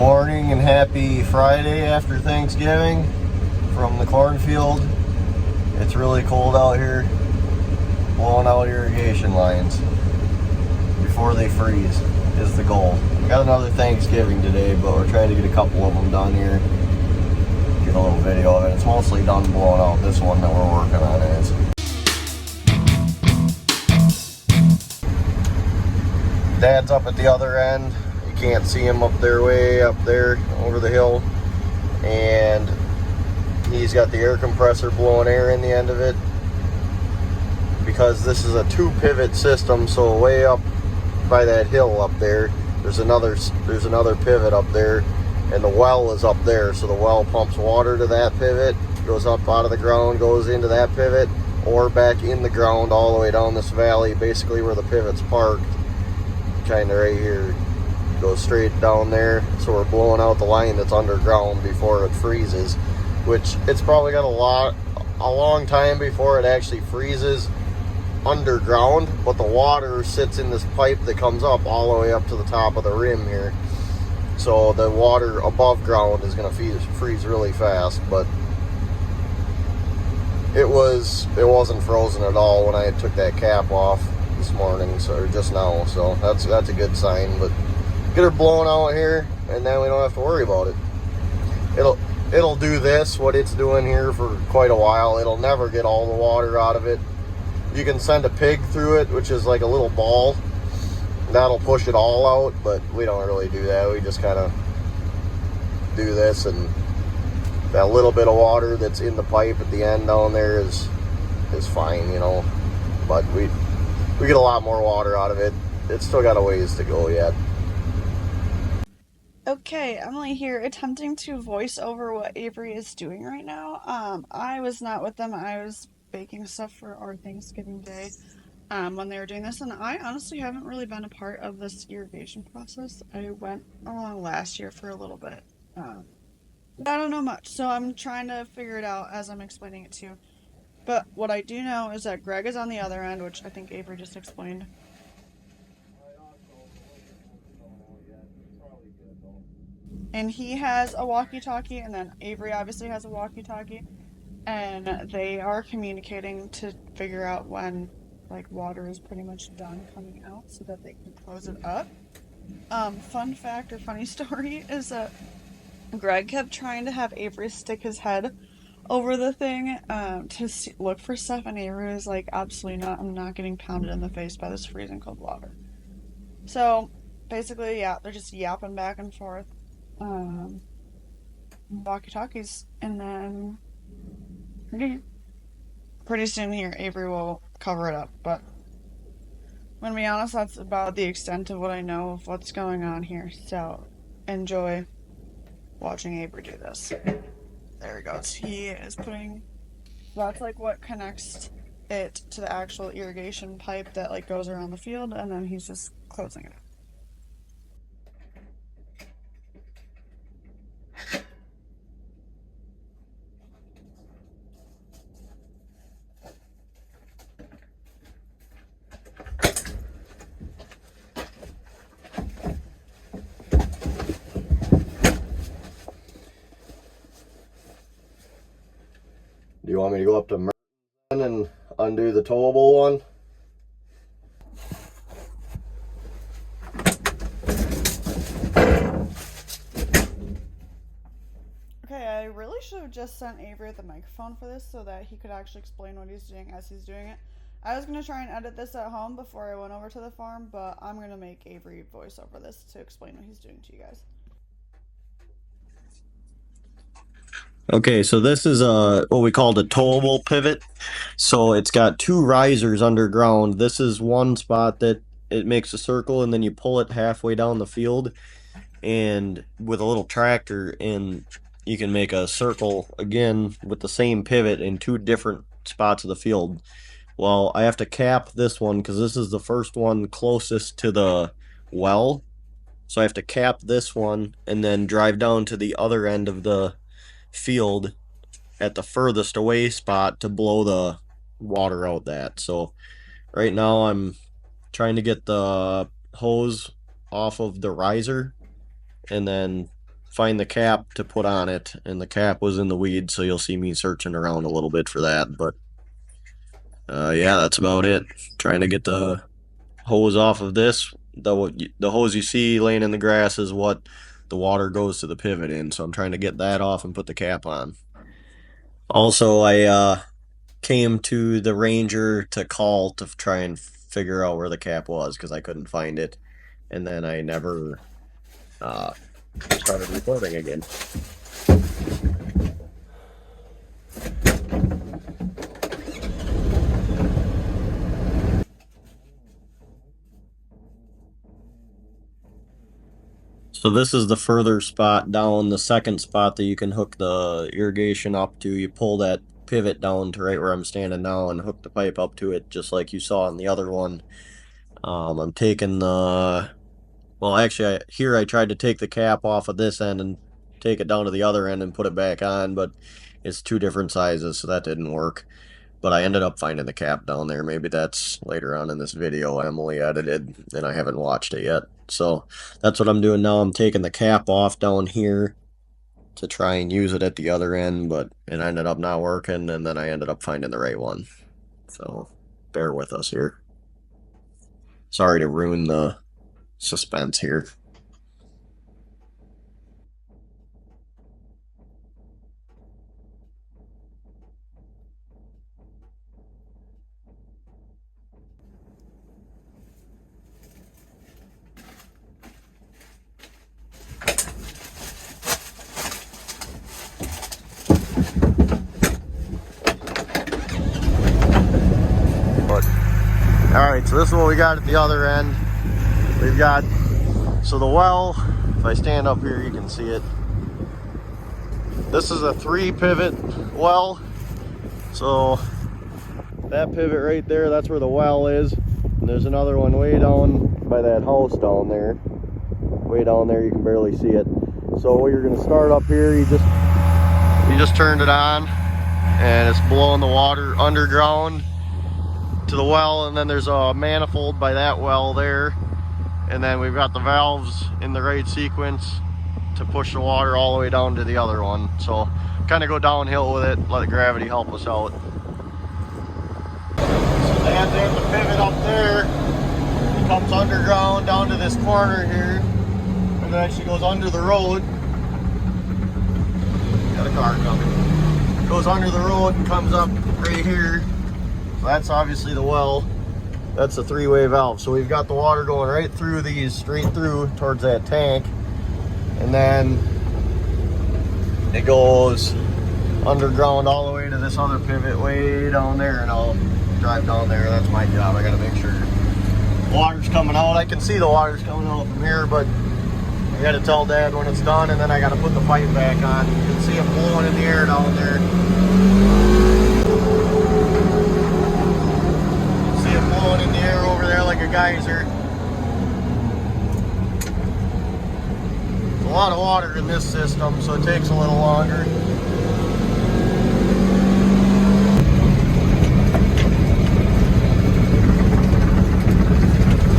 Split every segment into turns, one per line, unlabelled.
Morning and happy Friday after Thanksgiving from the cornfield. It's really cold out here. Blowing out irrigation lines before they freeze is the goal. We got another Thanksgiving today, but we're trying to get a couple of them done here. Get a little video of it. It's mostly done blowing out. This one that we're working on is. Dad's up at the other end. You can't see him up there, way up there over the hill. And he's got the air compressor blowing air in the end of it. Because this is a 2-pivot system, so way up by that hill up there, there's another pivot up there, and the well is up there. So the well pumps water to that pivot, goes up out of the ground, goes into that pivot, or back in the ground all the way down this valley, basically where the pivot's parked. Kind of right here, goes straight down there. So we're blowing out the line that's underground before it freezes, which it's probably got a long time before it actually freezes underground, but the water sits in this pipe that comes up all the way up to the top of the rim here. So the water above ground is going to freeze really fast, but it wasn't frozen at all when I took that cap off this morning, or just now, so that's a good sign. But get her blowing out here, and then we don't have to worry about it. It'll do what it's doing here for quite a while. It'll never get all the water out of it. You can send a pig through it, which is like a little ball. That'll push it all out, but we don't really do that. We just kind of do this, and that little bit of water that's in the pipe at the end down there is fine, you know. But we get a lot more water out of it. It's still got a ways to go yet.
Okay, Emily here, attempting to voice over what Avery is doing right now. I was not with them. I was baking stuff for our Thanksgiving day when they were doing this, and I honestly haven't really been a part of this irrigation process. I went along last year for a little bit. But I don't know much, so I'm trying to figure it out as I'm explaining it to you. But what I do know is that Greg is on the other end, which I think Avery just explained. And he has a walkie-talkie, and then Avery obviously has a walkie-talkie, and they are communicating to figure out when like water is pretty much done coming out so that they can close it up. Fun fact or funny story is that Greg kept trying to have Avery stick his head over the thing look for stuff, and Avery was like, absolutely not, I'm not getting pounded in the face by this freezing cold water. So basically, yeah, they're just yapping back and forth. Um, Walkie talkies, and then pretty soon here, Avery will cover it up. But I'm gonna be honest, that's about the extent of what I know of what's going on here. So enjoy watching Avery do this. There he goes. He is putting. That's like what connects it to the actual irrigation pipe that like goes around the field, and then he's just closing it.
Do you want me to go up to Merlin and undo the towable one?
Okay, I really should have just sent Avery the microphone for this so that he could actually explain what he's doing as he's doing it. I was going to try and edit this at home before I went over to the farm, but I'm going to make Avery voice over this to explain what he's doing to you guys.
Okay, so this is what we call the towable pivot. So it's got 2 risers underground. This is one spot that it makes a circle, and then you pull it halfway down the field, and with a little tractor, and you can make a circle again with the same pivot in 2 different spots of the field. Well, I have to cap this one because this is the first one closest to the well. So I have to cap this one and then drive down to the other end of the field at the furthest away spot to blow the water out that. So right now I'm trying to get the hose off of the riser and then find the cap to put on it, and the cap was in the weeds, so you'll see me searching around a little bit for that. But yeah, that's about it. Trying to get the hose off of this. The hose you see laying in the grass is what the water goes to the pivot in, so I'm trying to get that off and put the cap on. Also, I came to the ranger to call to try and figure out where the cap was because I couldn't find it, and then I never started recording again. So this is the further spot down, the second spot that you can hook the irrigation up to. You pull that pivot down to right where I'm standing now and hook the pipe up to it just like you saw in the other one. I'm taking the, well actually here I tried to take the cap off of this end and take it down to the other end and put it back on, but it's two different sizes, so that didn't work. But I ended up finding the cap down there. Maybe that's later on in this video Emily edited and I haven't watched it yet. So that's what I'm doing now. I'm taking the cap off down here to try and use it at the other end, but it ended up not working, and then I ended up finding the right one. So bear with us here. Sorry to ruin the suspense here. Alright, so this is what we got at the other end. We've got, so the well, if I stand up here you can see it. This is a 3 pivot well. So that pivot right there, that's where the well is. And there's another one way down by that house down there. Way down there, you can barely see it. So what you're gonna start up here, you just turned it on and it's blowing the water underground to the well, and then there's a manifold by that well there, and then we've got the valves in the right sequence to push the water all the way down to the other one. So kind of go downhill with it, let gravity help us out. So there's the pivot up there. It comes underground down to this corner here, and it actually goes under the road. Got a car coming. Goes under the road and comes up right here. So that's obviously the well. That's a 3-way valve. So we've got the water going right through these, straight through towards that tank. And then it goes underground all the way to this other pivot way down there, and I'll drive down there. That's my job. I gotta make sure water's coming out. I can see the water's coming out from here, but I gotta tell Dad when it's done, and then I gotta put the pipe back on. You can see it blowing in the air down there. In the air over there like a geyser. There's a lot of water in this system, so it takes a little longer.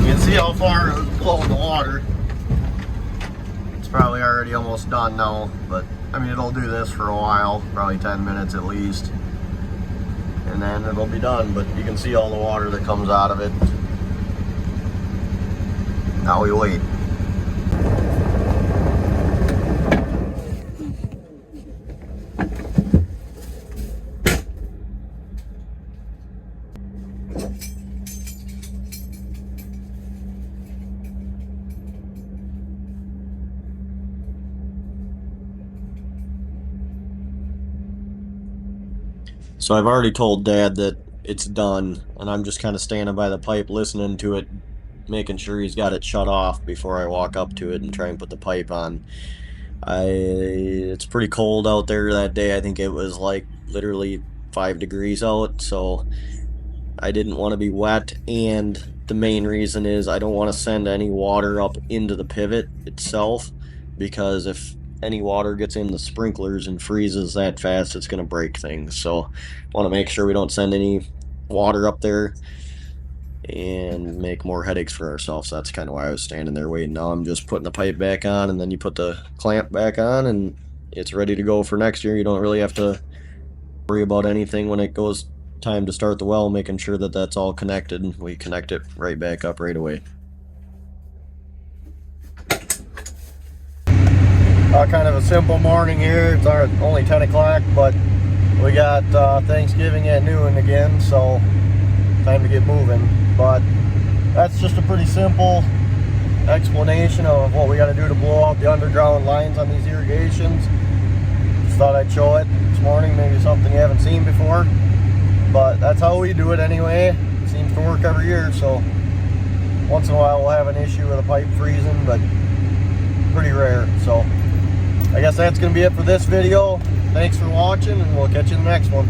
You can see how far it was blowing the water. It's probably already almost done now, but I mean it'll do this for a while, probably 10 minutes at least. And then it'll be done, but you can see all the water that comes out of it. Now we wait. So I've already told Dad that it's done, and I'm just kind of standing by the pipe listening to it, making sure he's got it shut off before I walk up to it and try and put the pipe on. It's pretty cold out there that day. I think it was like literally 5 degrees out, so I didn't want to be wet, and the main reason is I don't want to send any water up into the pivot itself, because if any water gets in the sprinklers and freezes that fast, it's going to break things. So I want to make sure we don't send any water up there. and make more headaches for ourselves. That's kind of why I was standing there waiting. Now I'm just putting the pipe back on, and then you put the clamp back on, and it's ready to go for next year. You don't really have to worry about anything when it goes time to start the well, making sure that that's all connected, and we connect it right back up right away. Kind of a simple morning here. It's only 10 o'clock, but we got Thanksgiving at noon again, so time to get moving. But that's just a pretty simple explanation of what we got to do to blow out the underground lines on these irrigations. Just thought I'd show it this morning, maybe something you haven't seen before, but that's how we do it anyway. It seems to work every year, so once in a while we'll have an issue with a pipe freezing, but pretty rare. So I guess that's going to be it for this video. Thanks for watching, and we'll catch you in the next one.